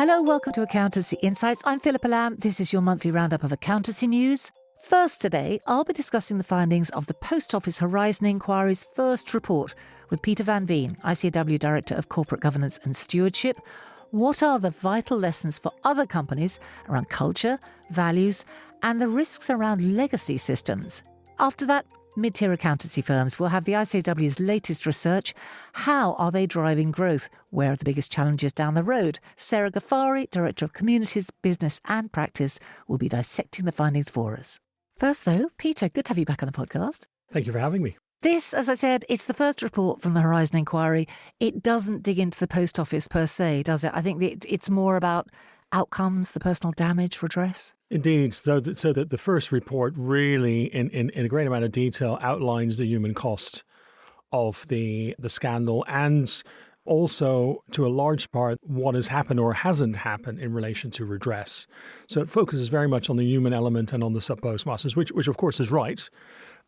Hello, welcome to Accountancy Insights. I'm Philippa Lamb. This is your monthly roundup of accountancy news. First today, I'll be discussing the findings of the Post Office Horizon Inquiry's first report with Peter Van Veen, ICAEW Director of Corporate Governance and Stewardship. What are the vital lessons for other companies around culture, values, and the risks around legacy systems? After that, mid-tier accountancy firms will have the ICAEW's latest research. How are they driving growth? Where are the biggest challenges down the road? Sarah Ghaffari, Director of Communities, Business and Practice, will be dissecting the findings for us. First, though, Peter, good to have you back on the podcast. Thank you for having me. This, as I said, it's the first report from the Horizon Inquiry. It doesn't dig into the post office per se, does it? I think it's more about outcomes, the personal damage redress. Indeed. So that the first report really, in a great amount of detail, outlines the human cost of the scandal and also, to a large part, what has happened or hasn't happened in relation to redress. So it focuses very much on the human element and on the sub-postmasters, which of course is right,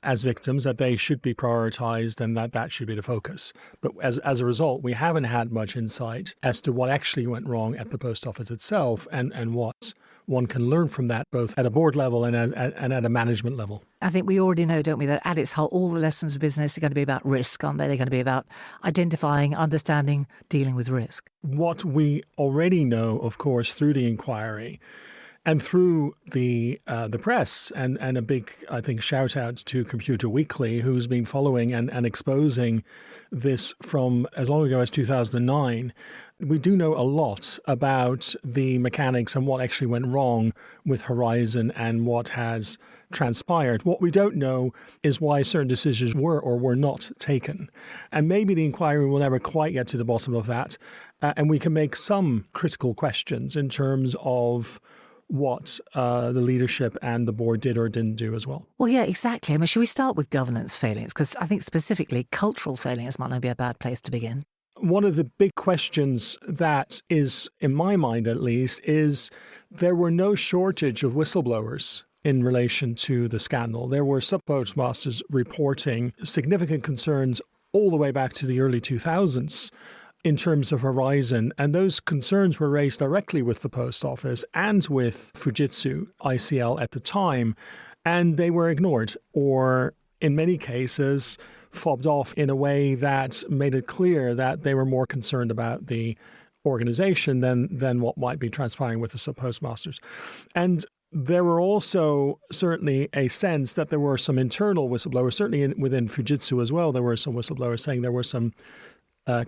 as victims, that they should be prioritized and that should be the focus. But as a result, we haven't had much insight as to what actually went wrong at the post office itself and what one can learn from that, both at a board level and at a management level. I think we already know, don't we, that at its heart, all the lessons of business are going to be about risk, aren't they? They're going to be about identifying, understanding, dealing with risk. What we already know, of course, through the inquiry and through the press, and a big, I think, shout out to Computer Weekly, who's been following and exposing this from as long ago as 2009, we do know a lot about the mechanics and what actually went wrong with Horizon and what has transpired. What we don't know is why certain decisions were or were not taken. And maybe the inquiry will never quite get to the bottom of that. And we can make some critical questions in terms of what the leadership and the board did or didn't do as well. Well, yeah, exactly. I mean, should we start with governance failings? Because I think specifically cultural failings might not be a bad place to begin. One of the big questions that is, in my mind at least, is there were no shortage of whistleblowers in relation to the scandal. There were sub-postmasters reporting significant concerns all the way back to the early 2000s. In terms of Horizon, and those concerns were raised directly with the post office and with Fujitsu ICL at the time, and they were ignored or, in many cases, fobbed off in a way that made it clear that they were more concerned about the organization than what might be transpiring with the sub-postmasters. And there were also certainly a sense that there were some internal whistleblowers, certainly within Fujitsu as well. There were some whistleblowers saying there were some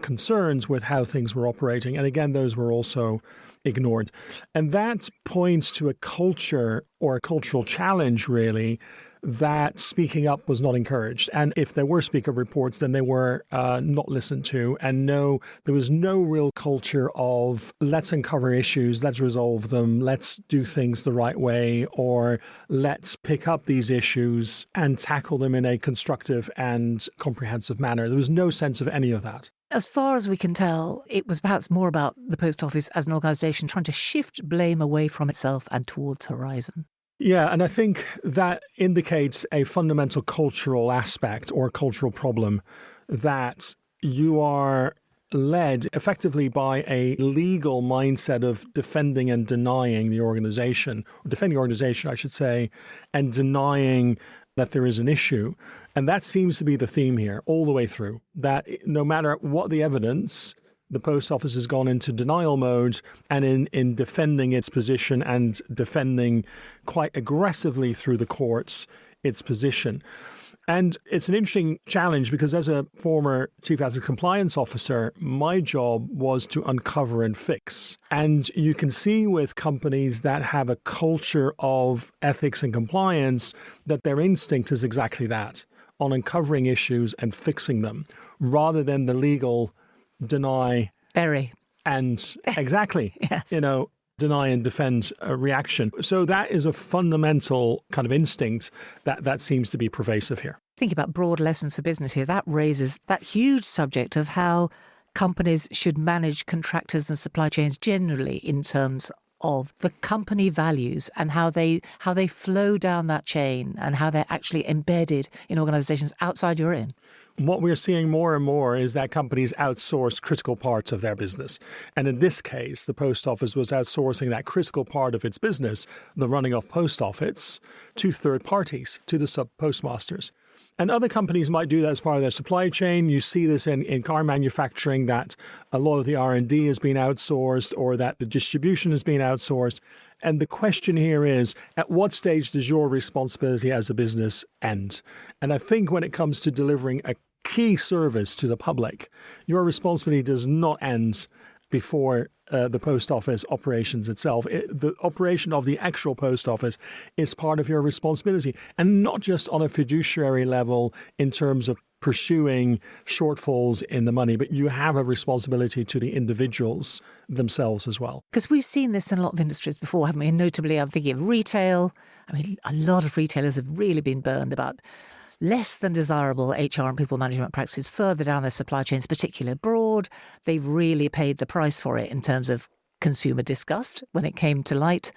concerns with how things were operating. And again, those were also ignored. And that points to a culture or a cultural challenge, really, that speaking up was not encouraged. And if there were speak up reports, then they were not listened to. And there was no real culture of let's uncover issues, let's resolve them, let's do things the right way, or let's pick up these issues and tackle them in a constructive and comprehensive manner. There was no sense of any of that. As far as we can tell, it was perhaps more about the post office as an organisation trying to shift blame away from itself and towards Horizon. Yeah, and I think that indicates a fundamental cultural aspect or cultural problem, that you are led effectively by a legal mindset of defending and denying the organization, or defending the organization, I should say, and denying that there is an issue. And that seems to be the theme here all the way through, that no matter what the evidence, the post office has gone into denial mode and in defending its position and defending quite aggressively through the courts its position. And it's an interesting challenge because as a former Chief Ethics Compliance Officer, my job was to uncover and fix. And you can see with companies that have a culture of ethics and compliance that their instinct is exactly that, on uncovering issues and fixing them, rather than the legal deny. Bury. And exactly, yes. Deny and defend a reaction. So that is a fundamental kind of instinct that seems to be pervasive here. Think about broad lessons for business here. That raises that huge subject of how companies should manage contractors and supply chains generally in terms of the company values and how they flow down that chain and how they're actually embedded in organizations outside you're in. what we're seeing more and more is that companies outsource critical parts of their business. And in this case, the post office was outsourcing that critical part of its business, the running of post office, to third parties, to the sub-postmasters. And other companies might do that as part of their supply chain. You see this in car manufacturing, that a lot of the R&D has been outsourced or that the distribution has been outsourced. And the question here is, at what stage does your responsibility as a business end? And I think when it comes to delivering a key service to the public, your responsibility does not end before the post office operations itself. The operation of the actual post office is part of your responsibility, and not just on a fiduciary level in terms of pursuing shortfalls in the money, but you have a responsibility to the individuals themselves as well. Because we've seen this in a lot of industries before, haven't we? And notably, I'm thinking of retail. I mean, a lot of retailers have really been burned about less than desirable HR and people management practices further down their supply chains, particularly abroad. They've really paid the price for it in terms of consumer disgust when it came to light.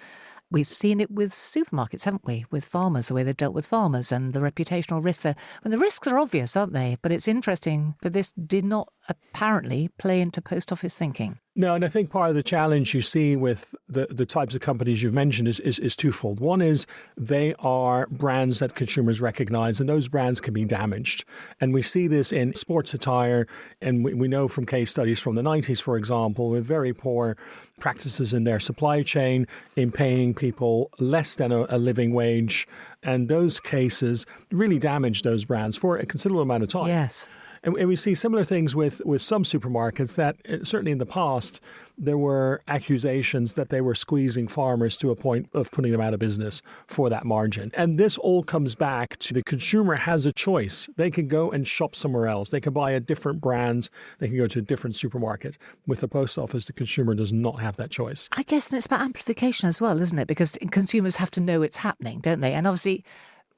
We've seen it with supermarkets, haven't we? With farmers, the way they've dealt with farmers and the reputational risks there. And the risks are obvious, aren't they? But it's interesting that this did not apparently play into post office thinking. No, and I think part of the challenge you see with the types of companies you've mentioned is twofold. One is they are brands that consumers recognize, and those brands can be damaged. And we see this in sports attire, and we know from case studies from the 90s, for example, with very poor practices in their supply chain, in paying people less than a living wage. And those cases really damage those brands for a considerable amount of time. Yes. And we see similar things with some supermarkets that certainly in the past, there were accusations that they were squeezing farmers to a point of putting them out of business for that margin. And this all comes back to the consumer has a choice. They can go and shop somewhere else. They can buy a different brand. They can go to a different supermarket. With the post office, the consumer does not have that choice. I guess it's about amplification as well, isn't it? Because consumers have to know it's happening, don't they? And obviously,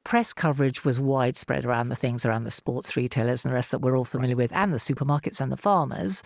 press coverage was widespread around the things around the sports retailers and the rest that we're all familiar with, and the supermarkets and the farmers.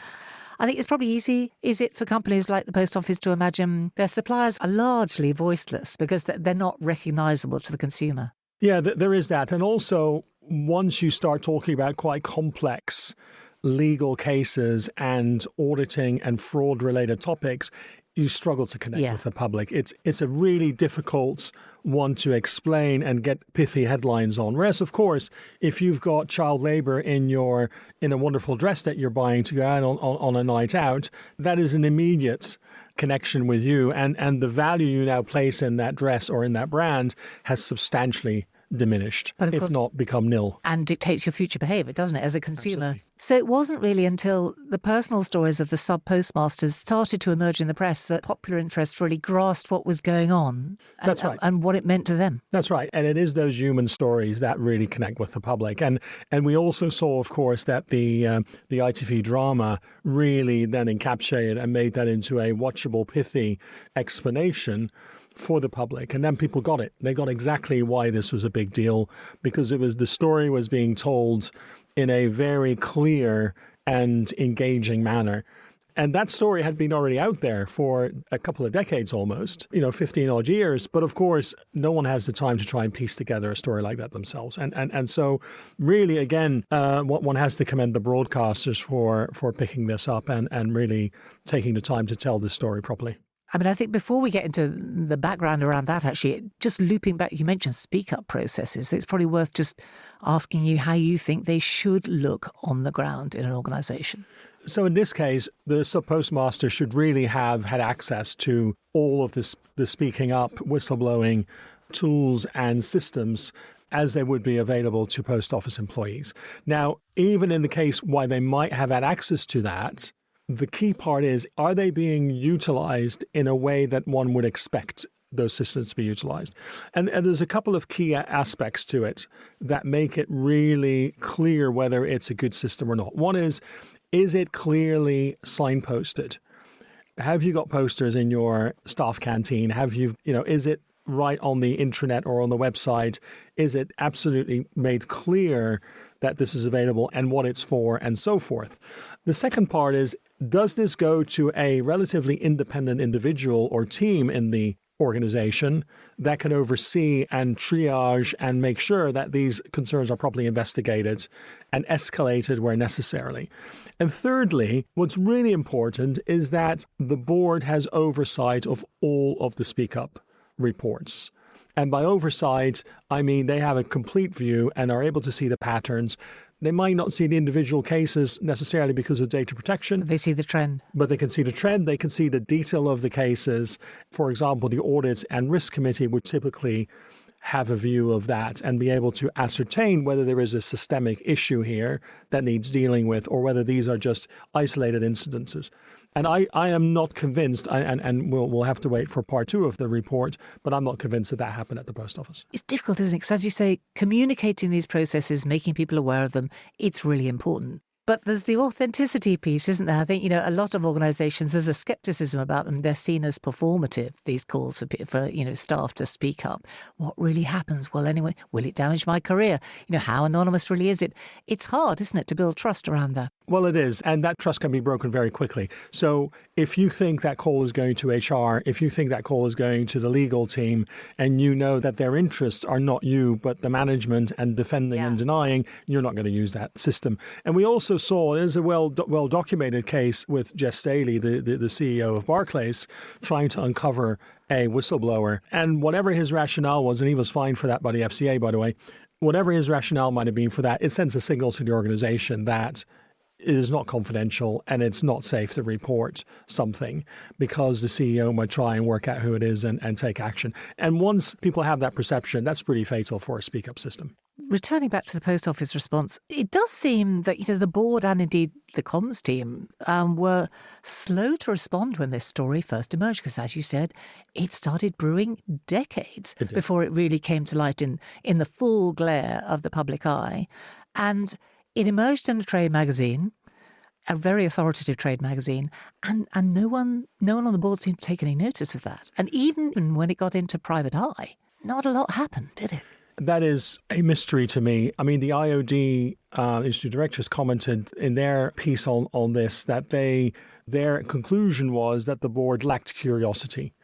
I think it's probably easy, is it, for companies like the post office to imagine their suppliers are largely voiceless because they're not recognisable to the consumer? Yeah, there is that. And also, once you start talking about quite complex legal cases and auditing and fraud-related topics, you struggle to connect with the public. It's a really difficult one to explain and get pithy headlines on. Whereas, of course, if you've got child labor in a wonderful dress that you're buying to go out on a night out, that is an immediate connection with you. And the value you now place in that dress or in that brand has substantially diminished, if not become nil. And dictates your future behaviour, doesn't it, as a consumer? Absolutely. So it wasn't really until the personal stories of the sub-postmasters started to emerge in the press that popular interest really grasped what was going on. That's right. And what it meant to them. That's right. And it is those human stories that really connect with the public. And we also saw, of course, that the ITV drama really then encapsulated and made that into a watchable, pithy explanation for the public. And then people got it. They got exactly why this was a big deal, because the story was being told in a very clear and engaging manner. And that story had been already out there for a couple of decades almost, 15 odd years. But of course, no one has the time to try and piece together a story like that themselves. And so really, again, one has to commend the broadcasters for picking this up and really taking the time to tell this story properly. I mean, I think before we get into the background around that, actually, just looping back, you mentioned speak-up processes. It's probably worth just asking you how you think they should look on the ground in an organisation. So in this case, the sub-postmaster should really have had access to all of the speaking up, whistleblowing tools and systems as they would be available to post office employees. Now, even in the case why they might have had access to that, the key part is, are they being utilized in a way that one would expect those systems to be utilized? And there's a couple of key aspects to it that make it really clear whether it's a good system or not. One is it clearly signposted? Have you got posters in your staff canteen? Is it right on the intranet or on the website? Is it absolutely made clear that this is available and what it's for and so forth? The second part is, does this go to a relatively independent individual or team in the organization that can oversee and triage and make sure that these concerns are properly investigated and escalated where necessary. And thirdly, what's really important is that the board has oversight of all of the Speak Up reports. And by oversight, I mean they have a complete view and are able to see the patterns. They might not see the individual cases necessarily because of data protection. They see the trend. But they can see the trend. They can see the detail of the cases. For example, the Audit and Risk Committee would typically have a view of that and be able to ascertain whether there is a systemic issue here that needs dealing with or whether these are just isolated incidences. And I am not convinced, and we'll have to wait for part 2 of the report, but I'm not convinced that happened at the post office. It's difficult, isn't it? Because as you say, communicating these processes, making people aware of them, it's really important. But there's the authenticity piece, isn't there? I think, a lot of organisations, there's a scepticism about them. They're seen as performative, these calls for staff to speak up. What really happens? Well, anyway, will it damage my career? How anonymous really is it? It's hard, isn't it, to build trust around that? Well, it is. And that trust can be broken very quickly. So if you think that call is going to HR, if you think that call is going to the legal team, and you know that their interests are not you, but the management and defending and denying, you're not going to use that system. And we also saw, there's a well-documented case with Jess Staley, the CEO of Barclays, trying to uncover a whistleblower. And whatever his rationale was, and he was fined for that by the FCA, by the way, whatever his rationale might have been for that, it sends a signal to the organization that it is not confidential and it's not safe to report something because the CEO might try and work out who it is and take action. And once people have that perception, that's pretty fatal for a speak-up system. Returning back to the post office response, it does seem that the board and indeed the comms team were slow to respond when this story first emerged, because as you said, it started brewing decades before it really came to light in the full glare of the public eye. And it emerged in a trade magazine, a very authoritative trade magazine, and no one on the board seemed to take any notice of that. And even when it got into private eye, not a lot happened, did it? That is a mystery to me. I mean, the IOD Institute directors commented in their piece on this that their conclusion was that the board lacked curiosity.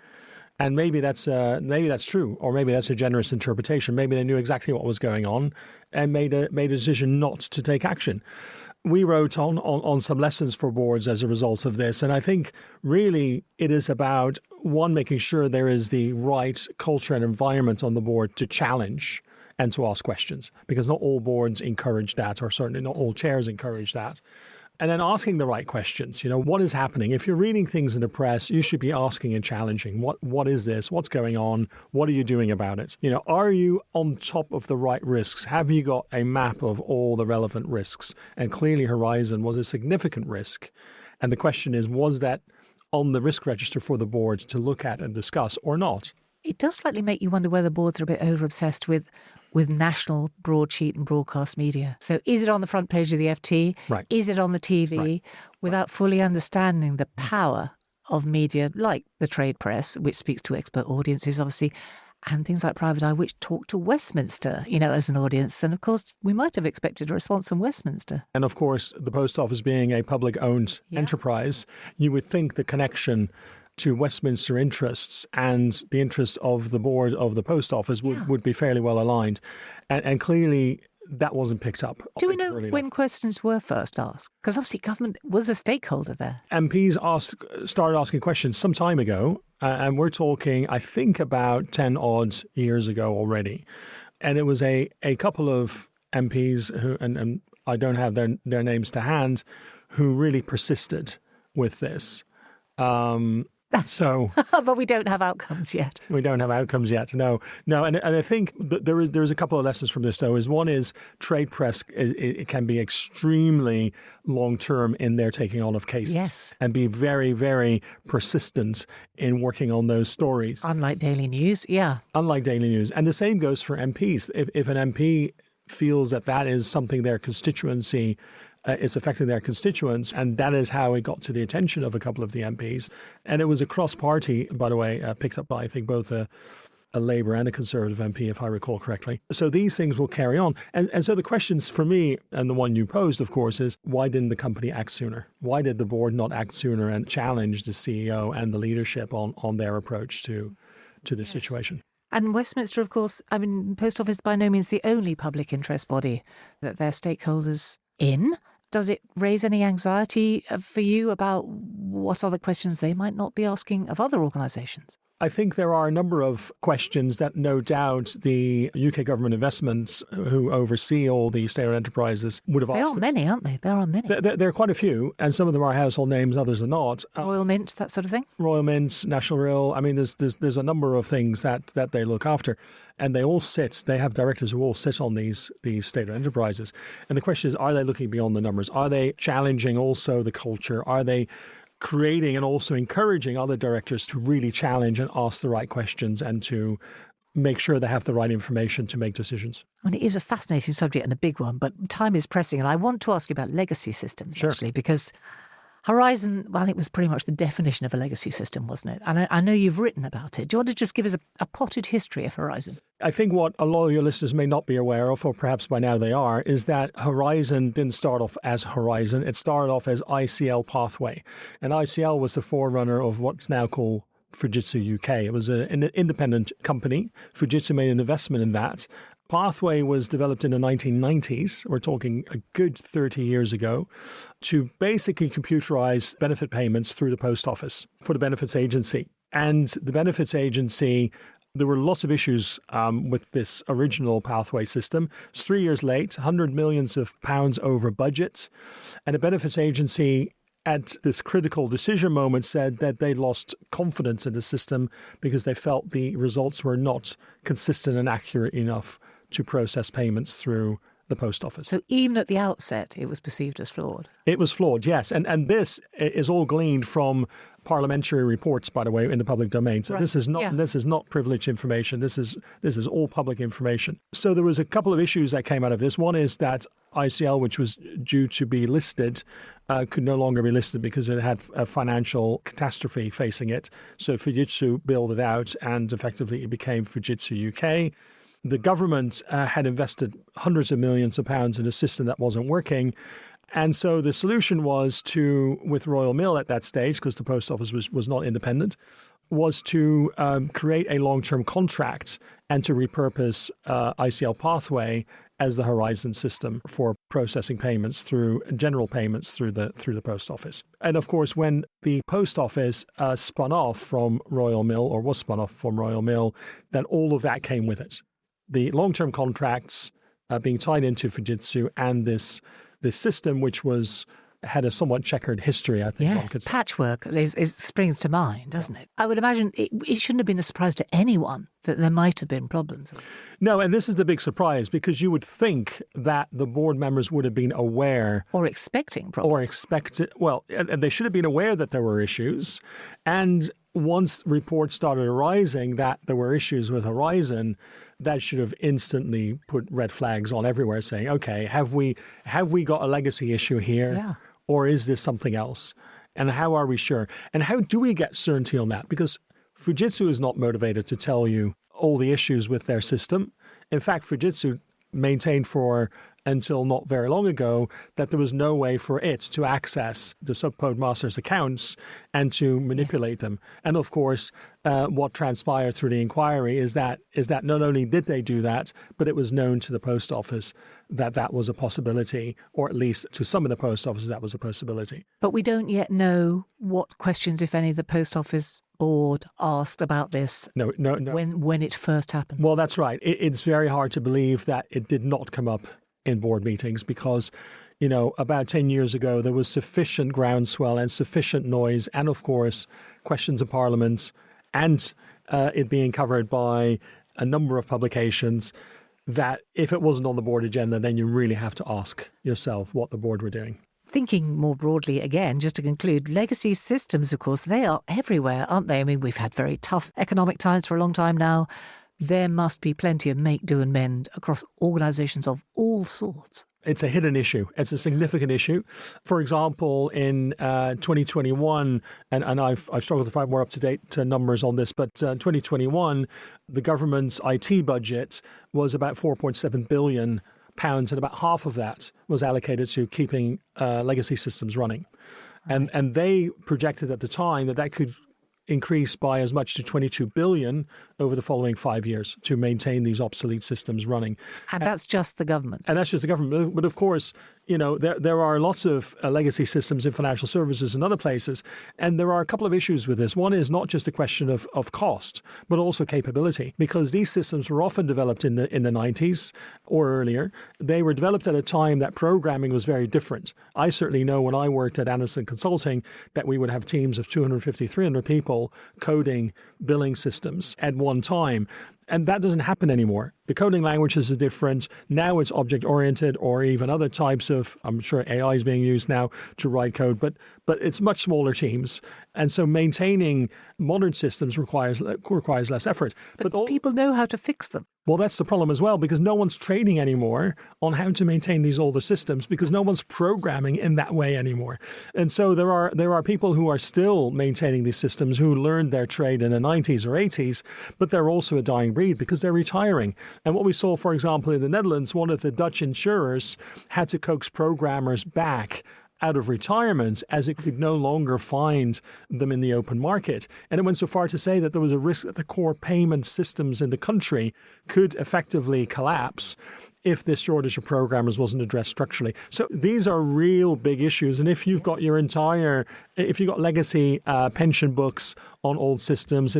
And maybe that's true, or maybe that's a generous interpretation. Maybe they knew exactly what was going on and made a decision not to take action. We wrote on some lessons for boards as a result of this, and I think really it is about, one, making sure there is the right culture and environment on the board to challenge and to ask questions, because not all boards encourage that, or certainly not all chairs encourage that. And then asking the right questions. What is happening? If you're reading things in the press, you should be asking and challenging. What is this? What's going on? What are you doing about it? Are you on top of the right risks? Have you got a map of all the relevant risks? And clearly Horizon was a significant risk. And the question is, was that on the risk register for the board to look at and discuss or not? It does slightly make you wonder whether boards are a bit over-obsessed with national broadsheet and broadcast media. So is it on the front page of the FT? Right. Is it on the TV? Without fully understanding the power of media like the trade press, which speaks to expert audiences, obviously, and things like Private Eye, which talk to Westminster, as an audience. And of course, we might have expected a response from Westminster. And of course, the post office being a public-owned enterprise, you would think the connection to Westminster interests and the interests of the board of the post office would be fairly well aligned. And clearly that wasn't picked up. Do we know when questions were first asked? Because obviously government was a stakeholder there. MPs started asking questions some time ago, and we're talking, I think, about 10 odd years ago already. And it was a couple of MPs who, and I don't have their names to hand, who really persisted with this. But we don't have outcomes yet. We don't have outcomes yet. No. And I think there's a couple of lessons from this, though. One is trade press, it can be extremely long-term in their taking on of cases and be very, very persistent in working on those stories. Unlike Daily News, Unlike Daily News. And the same goes for MPs. If an MP feels that is something their constituency is affecting their constituents, and that is how it got to the attention of a couple of the MPs. And it was a cross-party, by the way, picked up by, I think, both a Labour and a Conservative MP, if I recall correctly. So these things will carry on. And so the questions for me, and the one you posed, of course, is why didn't the company act sooner? Why did the board not act sooner and challenge the CEO and the leadership on their approach to to this situation. And Westminster, of course, I mean, Post Office by no means the only public interest body that they're stakeholders in. Does it raise any anxiety for you about what other questions they might not be asking of other organisations? I think there are a number of questions that no doubt the UK government investments who oversee all the state-owned enterprises would have asked. There are many, aren't they? There are many. There are quite a few, and some of them are household names, others are not. Royal Mint, that sort of thing? Royal Mint, National Rail. I mean, there's a number of things that they look after, and they have directors who all sit on these state-owned enterprises. And the question is, are they looking beyond the numbers? Are they challenging also the culture? Are they creating and also encouraging other directors to really challenge and ask the right questions and to make sure they have the right information to make decisions? I mean, it is a fascinating subject and a big one, but time is pressing. And I want to ask you about legacy systems, actually, because Horizon, well, it was pretty much the definition of a legacy system, wasn't it? And I know you've written about it. Do you want to just give us a potted history of Horizon? I think what a lot of your listeners may not be aware of, or perhaps by now they are, is that Horizon didn't start off as Horizon. It started off as ICL Pathway. And ICL was the forerunner of what's now called Fujitsu UK. It was an independent company. Fujitsu made an investment in that. Pathway was developed in the 1990s, we're talking a good 30 years ago, to basically computerize benefit payments through the post office for the benefits agency. And the benefits agency, there were lots of issues with this original Pathway system. It's 3 years late, £100 million over budget. And the benefits agency at this critical decision moment said that they lost confidence in the system because they felt the results were not consistent and accurate enough to process payments through the post office. So even at the outset, it was perceived as flawed? It was flawed, yes. And this is all gleaned from parliamentary reports, by the way, in the public domain. So this is not privileged information. This is all public information. So there was a couple of issues that came out of this. One is that ICL, which was due to be listed, could no longer be listed because it had a financial catastrophe facing it. So Fujitsu bailed it out and effectively it became Fujitsu UK. The government had invested hundreds of millions of pounds in a system that wasn't working. And so the solution was to, with Royal Mail at that stage, because the post office was not independent, was to create a long-term contract and to repurpose ICL Pathway as the Horizon system for processing payments general payments through the post office. And of course, when the post office spun off from Royal Mail, or was spun off from Royal Mail, then all of that came with it. The long-term contracts being tied into Fujitsu and this system, which had a somewhat checkered history, I think. Yes, patchwork it springs to mind, doesn't it? I would imagine it shouldn't have been a surprise to anyone that there might have been problems. No, and this is the big surprise, because you would think that the board members would have been aware. Or expecting problems. And they should have been aware that there were issues. And once reports started arising that there were issues with Horizon, that should have instantly put red flags on everywhere saying, okay, have we got a legacy issue here? Yeah. Or is this something else? And how are we sure? And how do we get certainty on that? Because Fujitsu is not motivated to tell you all the issues with their system. In fact, Fujitsu maintained until not very long ago that there was no way for it to access the subcodemasters' accounts and to manipulate them. And of course, what transpired through the inquiry is that not only did they do that, but it was known to the post office that was a possibility, or at least to some of the post offices that was a possibility. But we don't yet know what questions, if any, the post office board asked about this. No. When it first happened. Well, that's right. It's very hard to believe that it did not come up in board meetings because, about 10 years ago, there was sufficient groundswell and sufficient noise and, of course, questions in Parliament and it being covered by a number of publications that if it wasn't on the board agenda, then you really have to ask yourself what the board were doing. Thinking more broadly again, just to conclude, legacy systems, of course, they are everywhere, aren't they? I mean, we've had very tough economic times for a long time now. There must be plenty of make, do and mend across organisations of all sorts. It's a hidden issue. It's a significant issue. For example, in 2021, and I've struggled to find more up-to-date numbers on this, but 2021, the government's IT budget was about £4.7 billion, and about half of that was allocated to keeping legacy systems running. And they projected at the time that could increase by as much to 22 billion over the following 5 years to maintain these obsolete systems running. And that's just the government. And that's just the government. But of course, there are lots of legacy systems in financial services and other places. And there are a couple of issues with this. One is not just a question of cost, but also capability, because these systems were often developed in the 90s or earlier. They were developed at a time that programming was very different. I certainly know when I worked at Anderson Consulting that we would have teams of 250, 300 people coding billing systems at one time. And that doesn't happen anymore. The coding languages are different. Now it's object-oriented or even other types of, I'm sure AI is being used now to write code, but it's much smaller teams. And so maintaining modern systems requires less effort. But people know how to fix them. Well, that's the problem as well, because no one's training anymore on how to maintain these older systems, because no one's programming in that way anymore. And so there are people who are still maintaining these systems who learned their trade in the 90s or 80s, but they're also a dying breed because they're retiring. And what we saw, for example, in the Netherlands, one of the Dutch insurers had to coax programmers back out of retirement as it could no longer find them in the open market. And it went so far to say that there was a risk that the core payment systems in the country could effectively collapse if this shortage of programmers wasn't addressed structurally. So these are real big issues. And if you've got legacy pension books on old systems,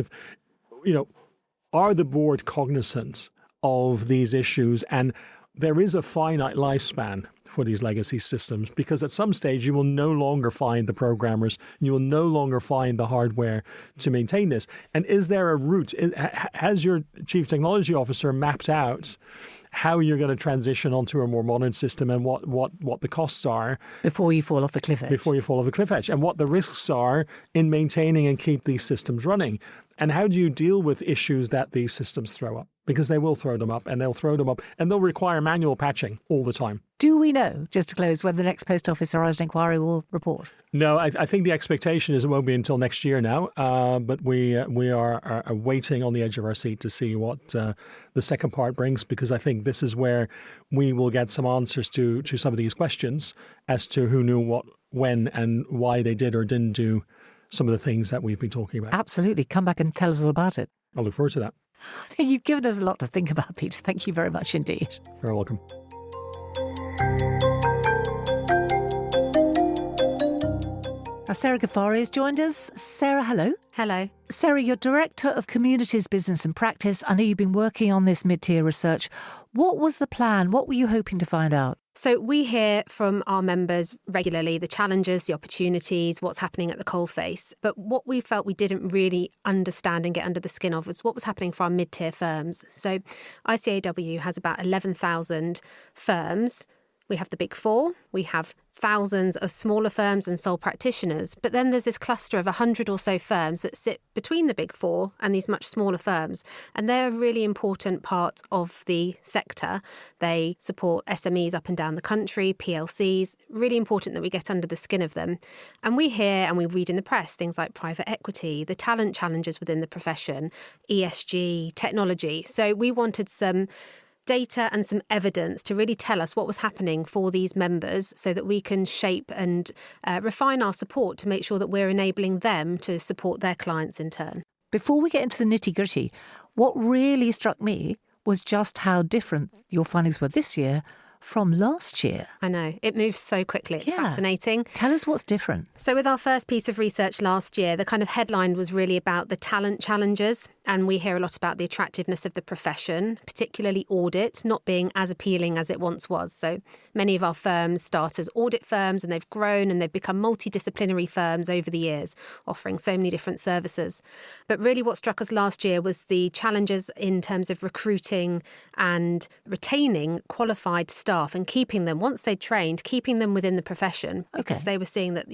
are the board cognizant of these issues? And there is a finite lifespan for these legacy systems, because at some stage you will no longer find the programmers, you will no longer find the hardware to maintain this. And is there a route? Has your chief technology officer mapped out how you're going to transition onto a more modern system and what the costs are before you fall off the cliff edge? And what the risks are in maintaining and keep these systems running? And how do you deal with issues that these systems throw up? Because they will throw them up, and they'll require manual patching all the time. Do we know, just to close, when the next Post Office Horizon Inquiry will report? No, I think the expectation is it won't be until next year now. But we are waiting on the edge of our seat to see what the second part brings, because I think this is where we will get some answers to some of these questions as to who knew what, when, and why they did or didn't do some of the things that we've been talking about. Absolutely. Come back and tell us all about it. I look forward to that. You've given us a lot to think about, Peter. Thank you very much indeed. You're welcome. Now, Sarah Ghaffari has joined us. Sarah, hello. Hello. Sarah, you're Director of Communities Business and Practice. I know you've been working on this mid-tier research. What was the plan? What were you hoping to find out? So we hear from our members regularly the challenges, the opportunities, what's happening at the coalface. But what we felt we didn't really understand and get under the skin of was what was happening for our mid-tier firms. So ICAEW has about 11,000 firms. We have the big four, we have thousands of smaller firms and sole practitioners, but then there's this cluster of 100 or so firms that sit between the big four and these much smaller firms. And they're a really important part of the sector. They support SMEs up and down the country, PLCs, really important that we get under the skin of them. And we hear and we read in the press things like private equity, the talent challenges within the profession, ESG, technology. So we wanted some data and some evidence to really tell us what was happening for these members so that we can shape and refine our support to make sure that we're enabling them to support their clients in turn. Before we get into the nitty-gritty, what really struck me was just how different your findings were this year from last year. I know. It moves so quickly. It's fascinating. Tell us what's different. So with our first piece of research last year, the kind of headline was really about the talent challenges. And we hear a lot about the attractiveness of the profession, particularly audit, not being as appealing as it once was. So many of our firms start as audit firms and they've grown and they've become multidisciplinary firms over the years, offering so many different services. But really what struck us last year was the challenges in terms of recruiting and retaining qualified staff and keeping them, once they'd trained, keeping them within the profession. Because they were seeing that,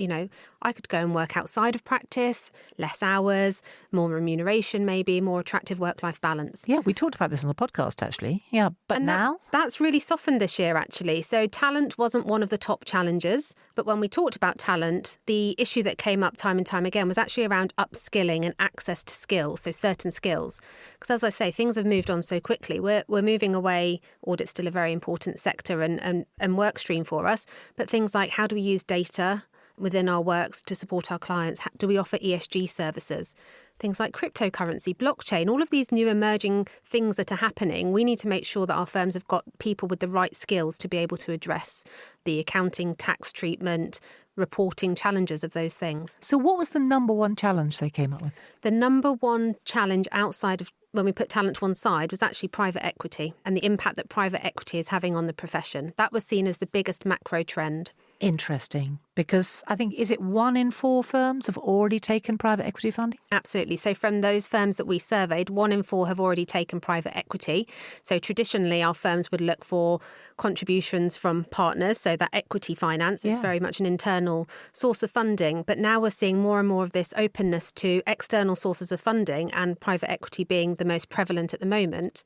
I could go and work outside of practice, less hours, more remuneration maybe, more attractive work-life balance. Yeah, we talked about this on the podcast, actually. Yeah, but and now? That's really softened this year, actually. So talent wasn't one of the top challenges. But when we talked about talent, the issue that came up time and time again was actually around upskilling and access to skills, so certain skills. Because as I say, things have moved on so quickly. We're moving away. Audit's still a very important sector and work stream for us. But things like how do we use data? within our works to support our clients? Do we offer ESG services? Things like cryptocurrency, blockchain, all of these new emerging things that are happening, we need to make sure that our firms have got people with the right skills to be able to address the accounting, tax treatment, reporting challenges of those things. So what was the number one challenge they came up with? The number one challenge outside of when we put talent to one side was actually private equity and the impact that private equity is having on the profession. That was seen as the biggest macro trend. Interesting, because I think, is it 1 in 4 firms have already taken private equity funding? Absolutely. So from those firms that we surveyed, 1 in 4 have already taken private equity. So traditionally, our firms would look for contributions from partners, so that equity finance. It's very much an internal source of funding. But now we're seeing more and more of this openness to external sources of funding, and private equity being the most prevalent at the moment.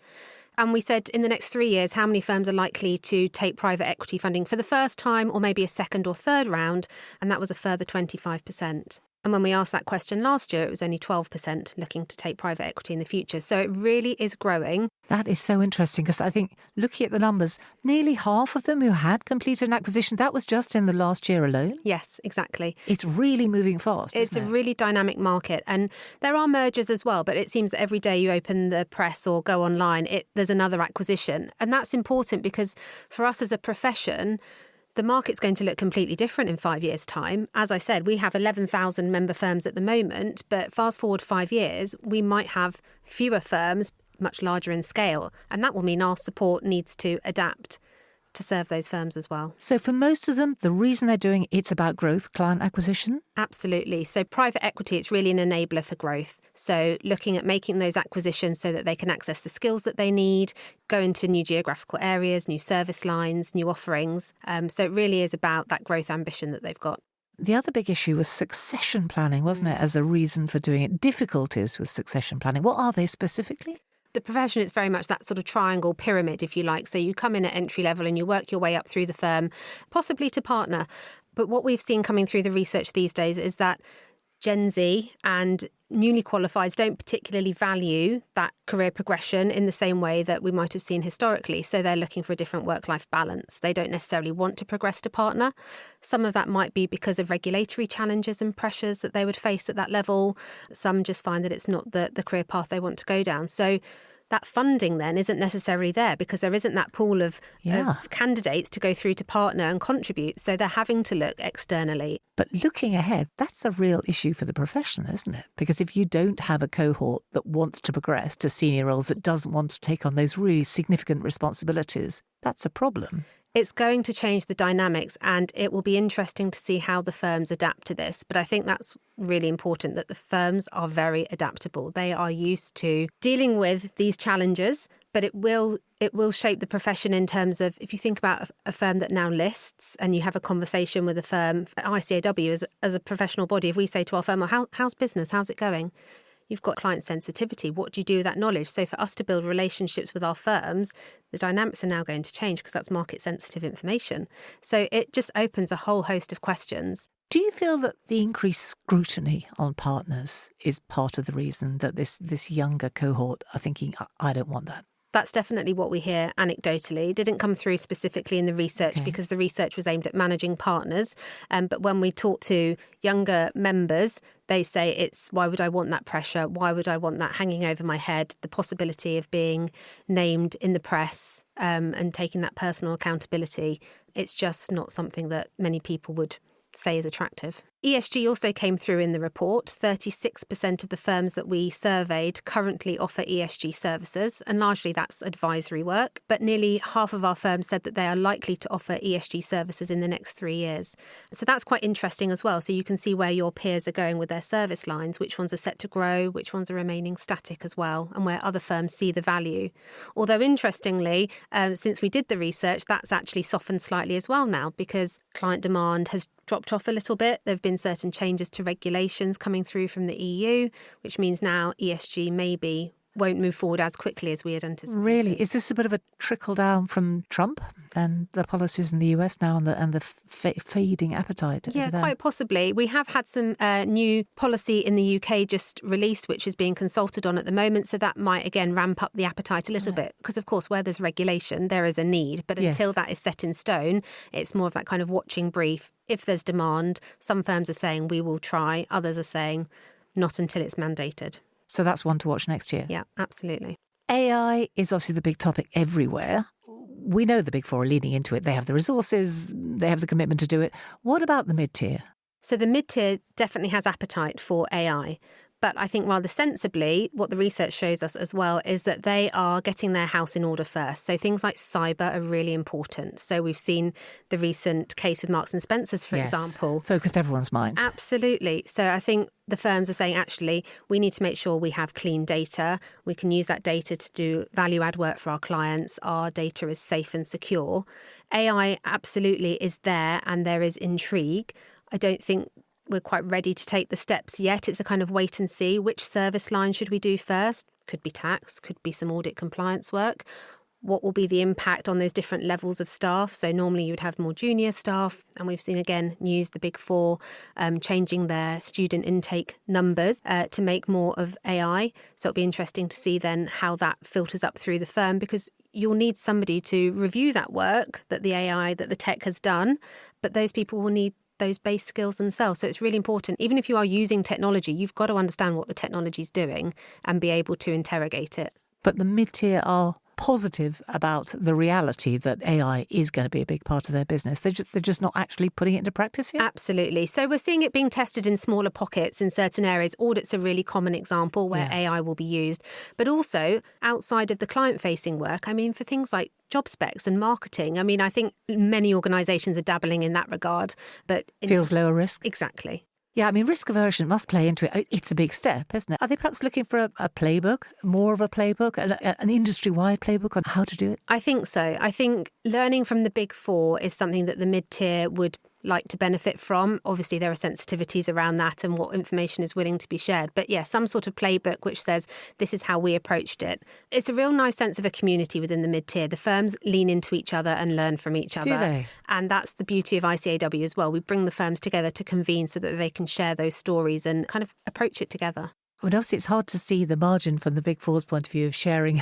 And we said in the next 3 years, how many firms are likely to take private equity funding for the first time or maybe a second or third round? And that was a further 25%. And when we asked that question last year, it was only 12% looking to take private equity in the future. So it really is growing. That is so interesting, because I think looking at the numbers, nearly half of them who had completed an acquisition, that was just in the last year alone. Yes, exactly. It's really moving fast. It's a really dynamic market. And there are mergers as well, but it seems that every day you open the press or go online, there's another acquisition. And that's important because for us as a profession, the market's going to look completely different in 5 years' time. As I said, we have 11,000 member firms at the moment, but fast forward 5 years, we might have fewer firms, much larger in scale. And that will mean our support needs to adapt to serve those firms as well. So for most of them, the reason they're doing it's about growth, client acquisition? Absolutely. So private equity, it's really an enabler for growth. So looking at making those acquisitions so that they can access the skills that they need, go into new geographical areas, new service lines, new offerings. So it really is about that growth ambition that they've got. The other big issue was succession planning, wasn't it, as a reason for doing it? Difficulties with succession planning. What are they specifically? The profession is very much that sort of triangle pyramid, if you like. So you come in at entry level and you work your way up through the firm, possibly to partner. But what we've seen coming through the research these days is that Gen Z and newly qualifieds don't particularly value that career progression in the same way that we might have seen historically. So they're looking for a different work-life balance. They don't necessarily want to progress to partner. Some of that might be because of regulatory challenges and pressures that they would face at that level. Some just find that it's not the career path they want to go down. So that funding then isn't necessarily there because there isn't that pool of candidates to go through to partner and contribute. So they're having to look externally. But looking ahead, that's a real issue for the profession, isn't it? Because if you don't have a cohort that wants to progress to senior roles, that doesn't want to take on those really significant responsibilities, that's a problem. It's going to change the dynamics, and it will be interesting to see how the firms adapt to this. But I think that's really important, that the firms are very adaptable. They are used to dealing with these challenges, but it will shape the profession in terms of, if you think about a firm that now lists and you have a conversation with a firm, ICAEW as a professional body, if we say to our firm, well, how's business? How's it going? You've got client sensitivity. What do you do with that knowledge? So for us to build relationships with our firms, the dynamics are now going to change because that's market sensitive information. So it just opens a whole host of questions. Do you feel that the increased scrutiny on partners is part of the reason that this younger cohort are thinking, I don't want that? That's definitely what we hear anecdotally. It didn't come through specifically in the research because the research was aimed at managing partners. But when we talk to younger members, they say it's, why would I want that pressure? Why would I want that hanging over my head? The possibility of being named in the press and taking that personal accountability. It's just not something that many people would say is attractive. ESG also came through in the report. 36% of the firms that we surveyed currently offer ESG services, and largely that's advisory work. But nearly half of our firms said that they are likely to offer ESG services in the next 3 years. So that's quite interesting as well. So you can see where your peers are going with their service lines, which ones are set to grow, which ones are remaining static as well, and where other firms see the value. Although interestingly, since we did the research, that's actually softened slightly as well now because client demand has dropped off a little bit. There have been certain changes to regulations coming through from the EU, which means now ESG may be won't move forward as quickly as we had anticipated. Really? Is this a bit of a trickle down from Trump and the policies in the US now and the fading appetite? Yeah, quite possibly. We have had some new policy in the UK just released, which is being consulted on at the moment. So that might, again, ramp up the appetite a little bit. Because, of course, where there's regulation, there is a need. But until that is set in stone, it's more of that kind of watching brief. If there's demand, some firms are saying we will try. Others are saying not until it's mandated. So that's one to watch next year. Yeah, absolutely. AI is obviously the big topic everywhere. We know the Big Four are leaning into it. They have the resources, they have the commitment to do it. What about the mid-tier? So the mid-tier definitely has appetite for AI. But I think rather sensibly, what the research shows us as well is that they are getting their house in order first. So things like cyber are really important. So we've seen the recent case with Marks and Spencer's, for example. Focused everyone's minds. Absolutely. So I think the firms are saying, actually, we need to make sure we have clean data. We can use that data to do value-add work for our clients. Our data is safe and secure. AI absolutely is there and there is intrigue. I don't think we're quite ready to take the steps yet. It's a kind of wait and see. Which service line should we do first? Could be tax, could be some audit compliance work. What will be the impact on those different levels of staff? So normally you would have more junior staff. And we've seen, again, news, the Big Four changing their student intake numbers to make more of AI. So it'll be interesting to see then how that filters up through the firm, because you'll need somebody to review that work that the AI, that the tech has done. But those people will need those base skills themselves. So it's really important. Even if you are using technology, you've got to understand what the technology is doing and be able to interrogate it. But the mid-tier are positive about the reality that AI is going to be a big part of their business. They're just not actually putting it into practice yet? Absolutely. So we're seeing it being tested in smaller pockets in certain areas. Audit's a really common example where AI will be used. But also outside of the client-facing work, I mean, for things like job specs and marketing. I mean, I think many organisations are dabbling in that regard. But feels lower risk? Exactly. Yeah, I mean, risk aversion must play into it. It's a big step, isn't it? Are they perhaps looking for a playbook, more of a playbook, an industry-wide playbook on how to do it? I think so. I think learning from the Big Four is something that the mid-tier would like to benefit from. Obviously, there are sensitivities around that and what information is willing to be shared. But yeah, some sort of playbook which says this is how we approached it. It's a real nice sense of a community within the mid-tier. The firms lean into each other and learn from each other. Do they? And that's the beauty of ICAEW as well. We bring the firms together to convene so that they can share those stories and kind of approach it together. I mean, obviously, it's hard to see the margin from the Big Four's point of view of sharing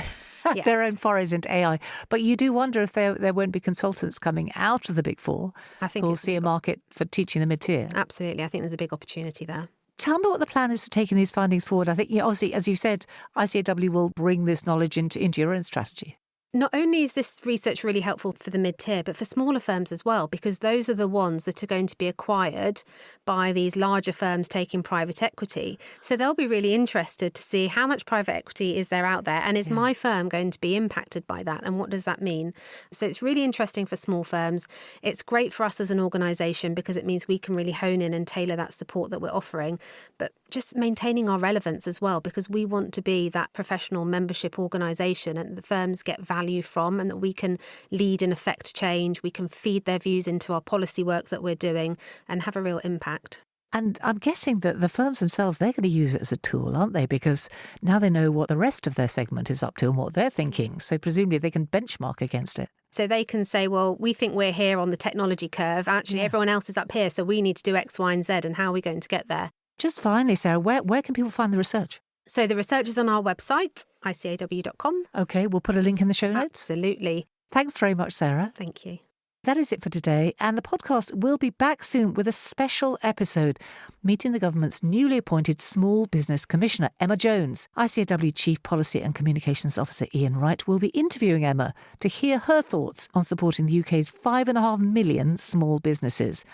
their own forays into AI. But you do wonder if there won't be consultants coming out of the Big Four who will see a market for teaching the mid-tier. Absolutely. I think there's a big opportunity there. Tell me what the plan is for taking these findings forward. I think, obviously, as you said, ICAEW will bring this knowledge into your own strategy. Not only is this research really helpful for the mid-tier, but for smaller firms as well, because those are the ones that are going to be acquired by these larger firms taking private equity. So they'll be really interested to see how much private equity is there out there, and is my firm going to be impacted by that, and what does that mean? So it's really interesting for small firms. It's great for us as an organisation because it means we can really hone in and tailor that support that we're offering, but just maintaining our relevance as well, because we want to be that professional membership organisation and the firms get value from, and that we can lead and affect change. We can feed their views into our policy work that we're doing and have a real impact. And I'm guessing that the firms themselves, they're going to use it as a tool, aren't they? Because now they know what the rest of their segment is up to and what they're thinking. So presumably they can benchmark against it. So they can say, well, we think we're here on the technology curve. Actually, everyone else is up here. So we need to do X, Y, and Z. And how are we going to get there? Just finally, Sarah, where can people find the research? So the research is on our website, ICAEW.com. OK, we'll put a link in the show notes. Absolutely. Thanks very much, Sarah. Thank you. That is it for today, and the podcast will be back soon with a special episode meeting the government's newly appointed Small Business Commissioner, Emma Jones. ICAEW Chief Policy and Communications Officer Ian Wright will be interviewing Emma to hear her thoughts on supporting the UK's 5.5 million small businesses.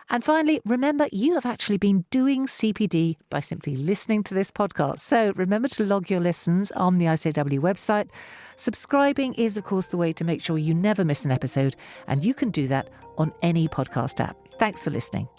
And finally, remember, you have actually been doing CPD by simply listening to this podcast. So remember to log your listens on the ICAEW website. Subscribing is, of course, the way to make sure you never miss an episode, and you can do that on any podcast app. Thanks for listening.